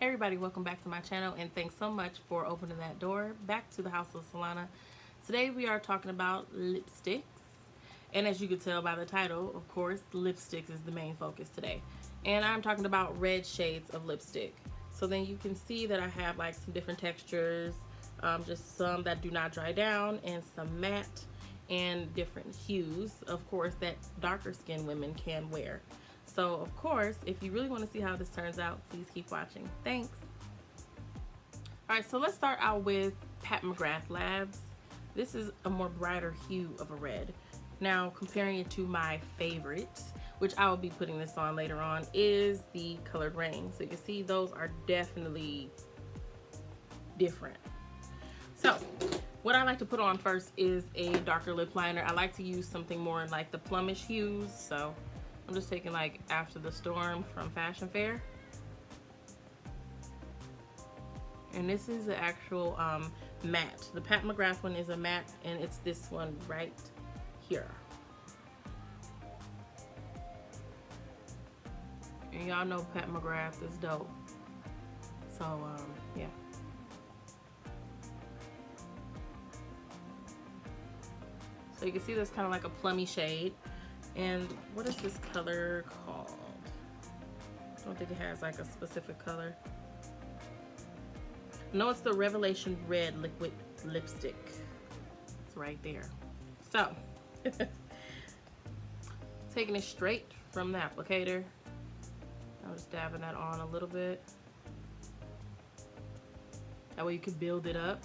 Hey everybody, welcome back to my channel and thanks so much for opening that door back to the house of Solana. Today we are talking about lipsticks, and as you can tell by the title, of course, lipsticks is the main focus today. And I'm talking about red shades of lipstick. So then you can see that I have like some different textures, just some that do not dry down and some matte and different hues, of course, that darker skinned women can wear. So, of course, if you really want to see how this turns out, please keep watching. Thanks. Alright, so let's start out with Pat McGrath Labs. This is a more brighter hue of a red. Now, comparing it to my favorite, which I will be putting this on later on, is the Colored Rain. So you can see those are definitely different. So, what I like to put on first is a darker lip liner. I like to use something more in like the plumish hues, so I'm just taking like After the Storm from Fashion Fair. And this is the actual matte. The Pat McGrath one is a matte, and it's this one right here. And y'all know Pat McGrath is dope. So, yeah. So you can see that's kind of like a plummy shade. And what is this color called? I don't think it has like a specific color. No, it's the Revelation Red Liquid Lipstick. It's right there. So, taking it straight from the applicator. I'm just dabbing that on a little bit. That way you can build it up.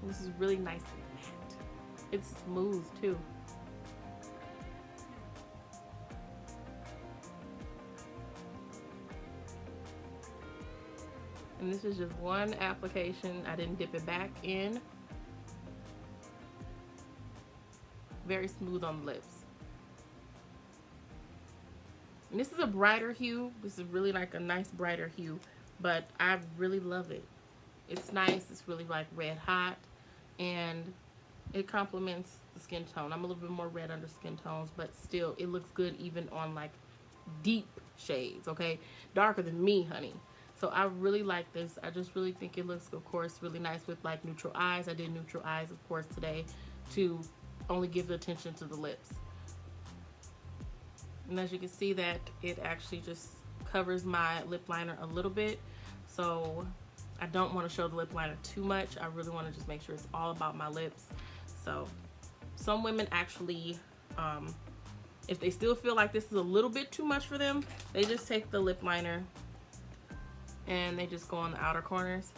This is really nice and matte. It's smooth too. And this is just one application. I didn't dip it back in. Very smooth on the lips. And this is a brighter hue. This is really like a nice brighter hue, but I really love it. It's nice. It's really like red hot, and it complements the skin tone. I'm a little bit more red under skin tones, but still it looks good even on like deep shades, okay? Darker than me, honey. So I really like this. I just really think it looks, of course, really nice with like neutral eyes. I did neutral eyes, of course, today to only give attention to the lips. And as you can see that it actually just covers my lip liner a little bit. So I don't want to show the lip liner too much. I really want to just make sure it's all about my lips. So some women actually, if they still feel like this is a little bit too much for them, they just take the lip liner and they just go on the outer corners.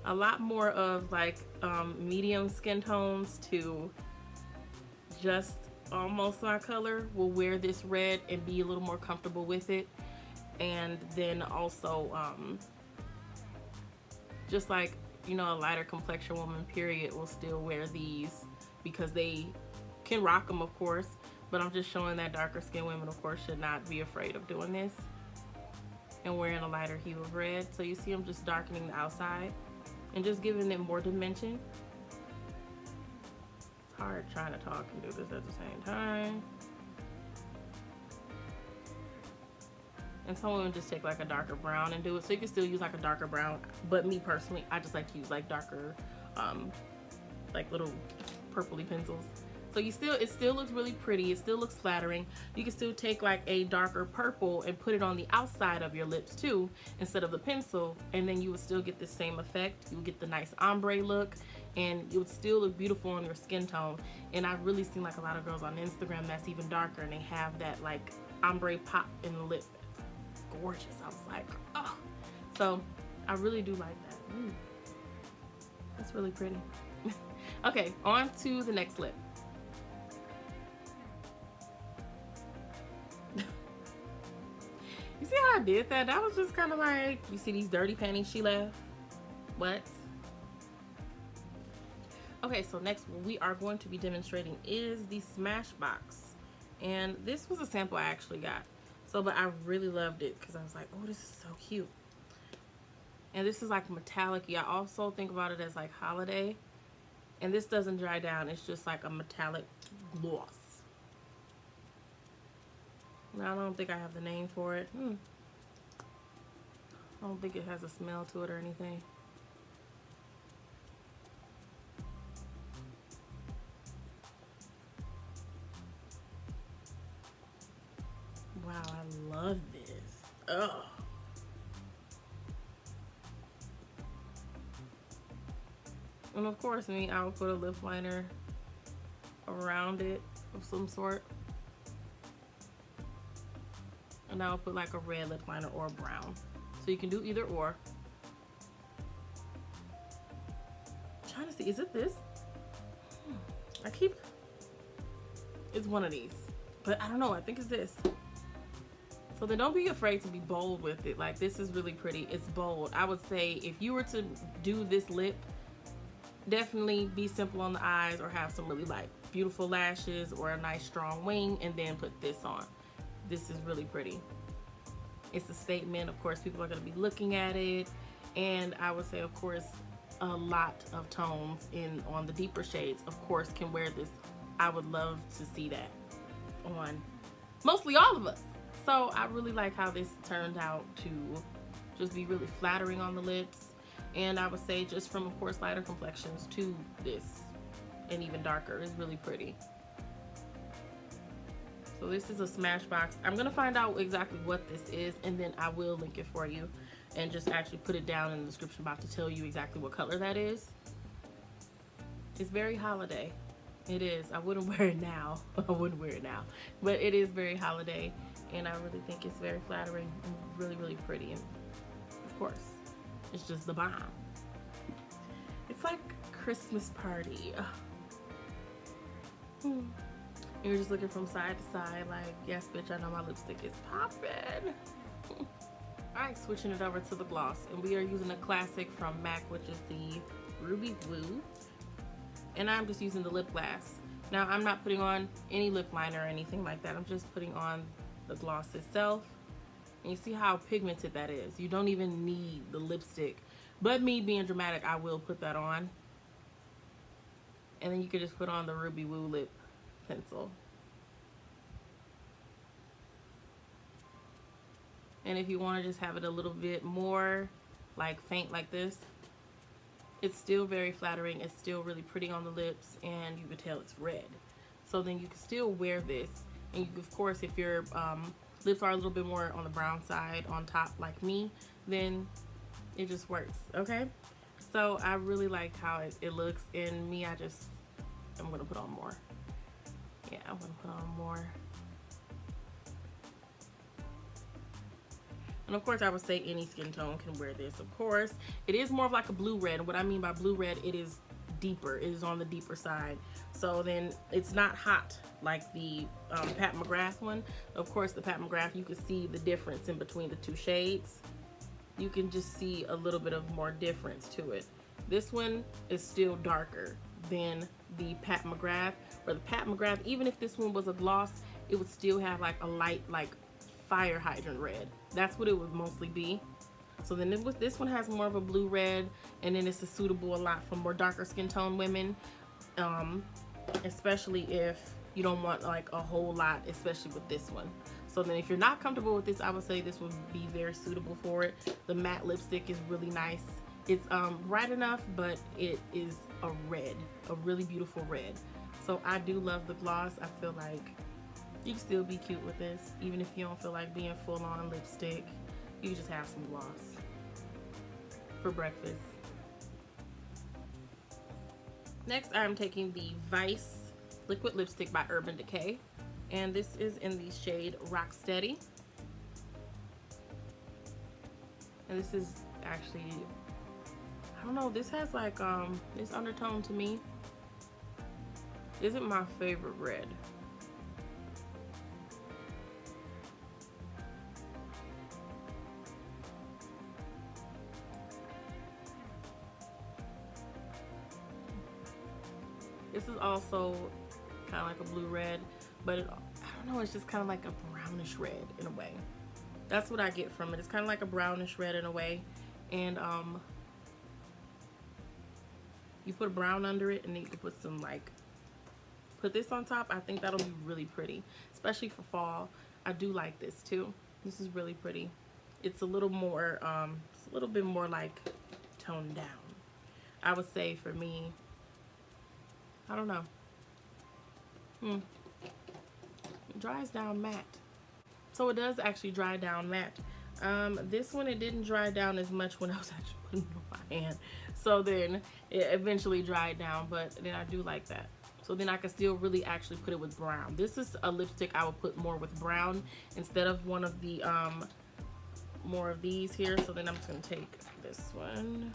A lot more of like medium skin tones to just almost my color will wear this red and be a little more comfortable with it. And then also just like, you know, a lighter complexion woman period will still wear these because they can rock them, of course, but I'm just showing that darker skin women, of course, should not be afraid of doing this and wearing a lighter hue of red. So you see I'm just darkening the outside and just giving it more dimension. It's hard trying to talk and do this at the same time. And some women just take like a darker brown and do it. So you can still use like a darker brown, but me personally, I just like to use like darker, like little purpley pencils. So it still looks really pretty. It still looks flattering. You can still take like a darker purple and put it on the outside of your lips too, instead of the pencil, and then you would still get the same effect. You would get the nice ombre look, and it would still look beautiful on your skin tone. And I've really seen like a lot of girls on Instagram that's even darker, and they have that like ombre pop in the lip. It's gorgeous. I was like, oh. So I really do like that. That's really pretty. Okay, on to the next lip. You see how I did that? That was just kind of like, you see these dirty panties she left? What? Okay, so next what we are going to be demonstrating is the Smashbox. And this was a sample I actually got. So, but I really loved it because I was like, oh, this is so cute. And this is like metallic. I also think about it as like holiday. And this doesn't dry down. It's just like a metallic gloss. Now, I don't think I have the name for it. I don't think it has a smell to it or anything. Wow, I love this. Ugh. And of course, I will put a lip liner around it of some sort. And I'll put like a red lip liner or brown. So you can do either or. I'm trying to see, is it this? It's one of these. But I don't know, I think it's this. So then don't be afraid to be bold with it. Like, this is really pretty. It's bold. I would say if you were to do this lip, definitely be simple on the eyes or have some really like beautiful lashes or a nice strong wing and then put this on. This is really pretty. It's a statement. Of course, people are going to be looking at it. And I would say, of course, a lot of tones on the deeper shades, of course, can wear this. I would love to see that on mostly all of us. So I really like how this turned out to just be really flattering on the lips. And I would say just from, of course, lighter complexions to this and even darker is really pretty. So this is a Smashbox. I'm going to find out exactly what this is, and then I will link it for you and just actually put it down in the description box to tell you exactly what color that is. It's very holiday. It is. I wouldn't wear it now. I wouldn't wear it now. But it is very holiday, and I really think it's very flattering and really, really pretty. And of course, it's just the bomb. It's like Christmas party. You're just looking from side to side like, yes, bitch, I know my lipstick is popping. Alright, switching it over to the gloss. And we are using a classic from MAC, which is the Ruby Woo. And I'm just using the lip glass. Now, I'm not putting on any lip liner or anything like that. I'm just putting on the gloss itself. And you see how pigmented that is. You don't even need the lipstick. But me being dramatic, I will put that on. And then you can just put on the Ruby Woo lip pencil. And if you want to just have it a little bit more like faint like this, it's still very flattering. It's still really pretty on the lips, and you can tell it's red. So then you can still wear this, and you can, of course, if your lips are a little bit more on the brown side on top like me, then it just works. Okay, so I really like how it looks. And me, I'm gonna put on more. Yeah, I'm gonna put on more. And of course, I would say any skin tone can wear this. Of course, it is more of like a blue red. What I mean by blue red, it is deeper. It is on the deeper side. So then it's not hot like the Pat McGrath one. Of course, the Pat McGrath, you can see the difference in between the two shades. You can just see a little bit of more difference to it. This one is still darker than the Pat McGrath. Or the Pat McGrath, even if this one was a gloss, it would still have like a light, like fire hydrant red. That's what it would mostly be. So then this one has more of a blue red, and then it's suitable a lot for more darker skin tone women, especially if you don't want like a whole lot, especially with this one. So then if you're not comfortable with this, I would say this would be very suitable for it. The matte lipstick is really nice. It's bright enough, but it is a red, a really beautiful red. So I do love the gloss. I feel like you can still be cute with this, even if you don't feel like being full on lipstick. You can just have some gloss for breakfast. Next, I'm taking the Vice Liquid Lipstick by Urban Decay. And this is in the shade Rocksteady. And this is actually, I don't know, this has like this undertone to me. Isn't my favorite red. This is also kind of like a blue red, but I don't know, it's just kind of like a brownish red in a way. That's what I get from it. It's kind of like a brownish red in a way. And you put a brown under it, and then you can put some like, put this on top. I think that'll be really pretty, especially for fall. I do like this too. This is really pretty. It's a little more, it's a little bit more like toned down. I would say for me, I don't know. It dries down matte. So it does actually dry down matte. This one, it didn't dry down as much when I was actually putting it on my hand. So then it eventually dried down, but then I do like that. So then I can still really actually put it with brown. This is a lipstick I would put more with brown instead of one of the, more of these here. So then I'm just gonna take this one.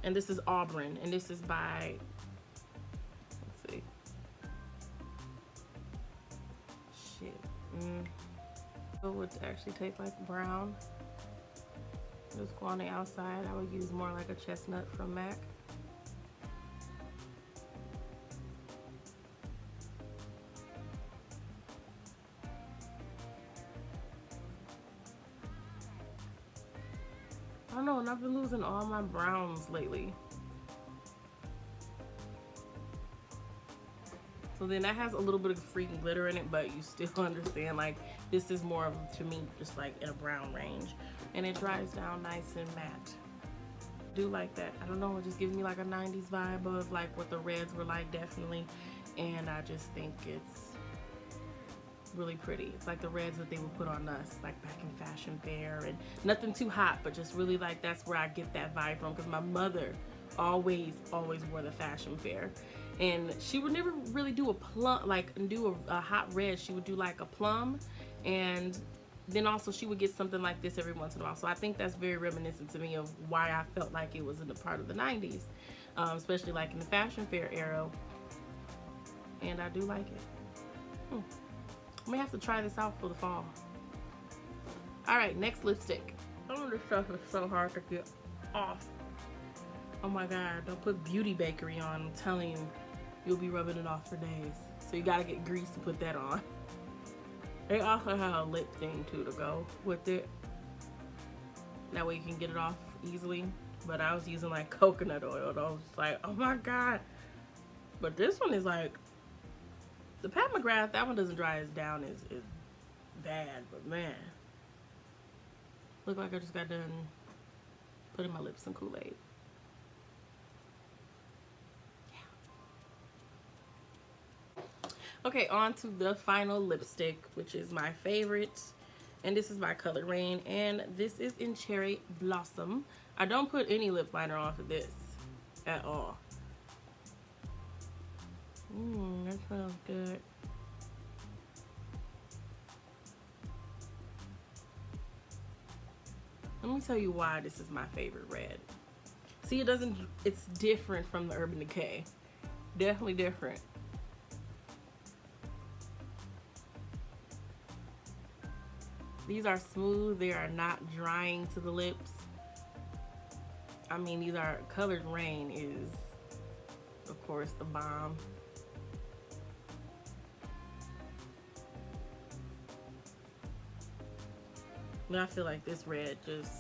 And this is Auburn, and this is by, let's see. Shit. I would actually take like brown. Just go on the outside. I would use more like a chestnut from MAC. I don't know, and I've been losing all my browns lately. So then that has a little bit of freaking glitter in it, but you still understand, like, this is more of, to me, just like in a brown range. And it dries down nice and matte. I do like that. I don't know, it just gives me like a 90s vibe of like what the reds were like, definitely. And I just think it's really pretty. It's like the reds that they would put on us, like back in fashion fair, and nothing too hot, but just really like that's where I get that vibe from, because my mother always wore the fashion fair. And she would never really do a plum, like do a hot red. She would do like a plum, and then also she would get something like this every once in a while. So I think that's very reminiscent to me of why I felt like it was in the part of the 90s, especially like in the fashion fair era. And I do like it. I may have to try this out for the fall. All right, next lipstick. Some of this stuff is so hard to get off. Oh my God, don't put Beauty Bakery on. I'm telling you, you'll be rubbing it off for days. So you gotta get grease to put that on. They also have a lip thing too to go with it. That way you can get it off easily. But I was using like coconut oil, and I was like, oh my God. But this one is like, the Pat McGrath, that one doesn't dry as down as bad, but man. Look like I just got done putting my lips in Kool-Aid. Okay, on to the final lipstick, which is my favorite. And this is by Color Rain, and this is in Cherry Blossom. I don't put any lip liner on for this at all. That smells good. Let me tell you why this is my favorite red. See, it's different from the Urban Decay. Definitely different. These are smooth, they are not drying to the lips. I mean, these are, Colored Rain is, of course, the bomb. And I feel like this red just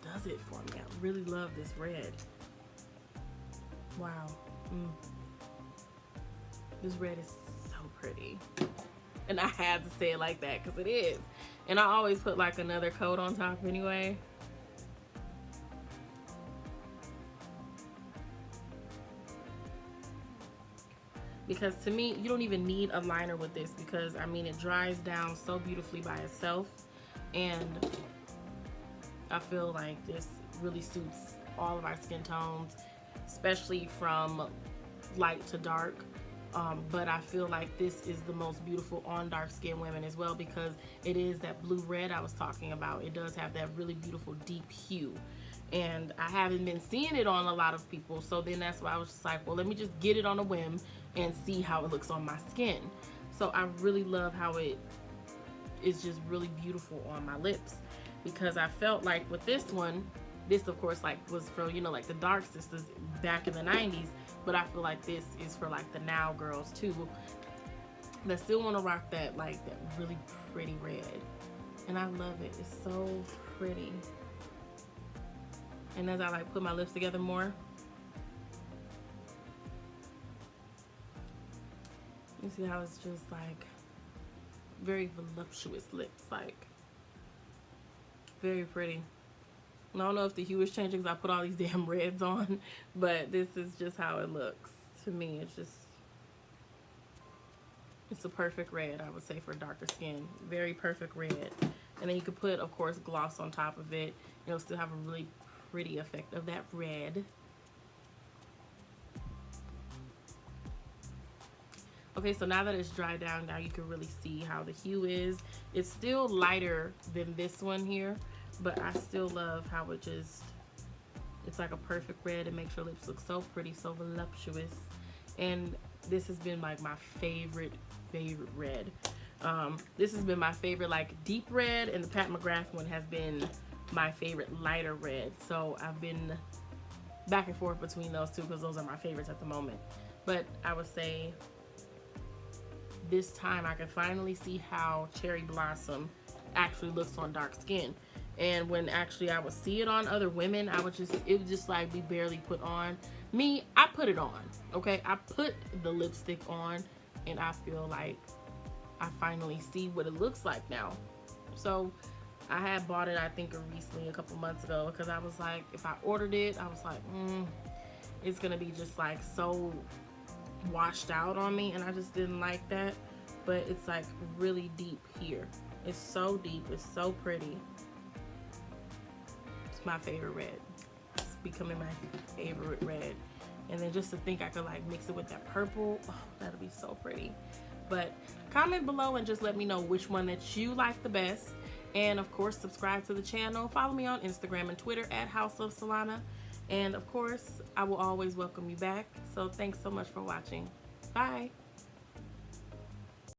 does it for me. I really love this red. Wow. This red is so pretty. And I had to say it like that because it is. And I always put like another coat on top anyway. Because to me, you don't even need a liner with this, because I mean, it dries down so beautifully by itself. And I feel like this really suits all of our skin tones, especially from light to dark. But I feel like this is the most beautiful on dark skin women as well, because it is that blue red I was talking about. It does have that really beautiful deep hue, and I haven't been seeing it on a lot of people, so then that's why I was just like, well, let me just get it on a whim and see how it looks on my skin. So I really love how it is just really beautiful on my lips, because I felt like with this one, this of course like was for, you know, like the dark sisters back in the 90s, but I feel like this is for like the now girls too that still want to rock that, like that really pretty red. and I love it. It's so pretty. And as I like put my lips together more, you see how it's just like very voluptuous lips, like very pretty. And I don't know if the hue is changing because I put all these damn reds on, but this is just how it looks to me. It's a perfect red, I would say, for darker skin. Very perfect red. And then you could put, of course, gloss on top of it. It'll still have a really pretty effect of that red. Okay, so now that it's dried down, now you can really see how the hue is. It's still lighter than this one here, but I still love how it's like a perfect red. It makes your lips look so pretty, so voluptuous. And this has been like my favorite red. This has been my favorite like deep red, and the Pat McGrath one has been my favorite lighter red. So I've been back and forth between those two because those are my favorites at the moment. But I would say this time I can finally see how Cherry Blossom actually looks on dark skin. And when actually I would see it on other women, it would just like be barely put on. Me, I put it on, okay? I put the lipstick on, and I feel like I finally see what it looks like now. So I had bought it, I think, recently, a couple months ago, because I was like, if I ordered it, I was like, it's gonna be just like so washed out on me, and I just didn't like that. But it's like really deep here. It's so deep, it's so pretty. It's my favorite red. It's becoming my favorite red. And then just to think I could like mix it with that purple, oh, that'll be so pretty. But comment below and just let me know which one that you like the best. And of course, subscribe to the channel. Follow me on Instagram and Twitter at House of Solana. And of course, I will always welcome you back. So thanks so much for watching. Bye.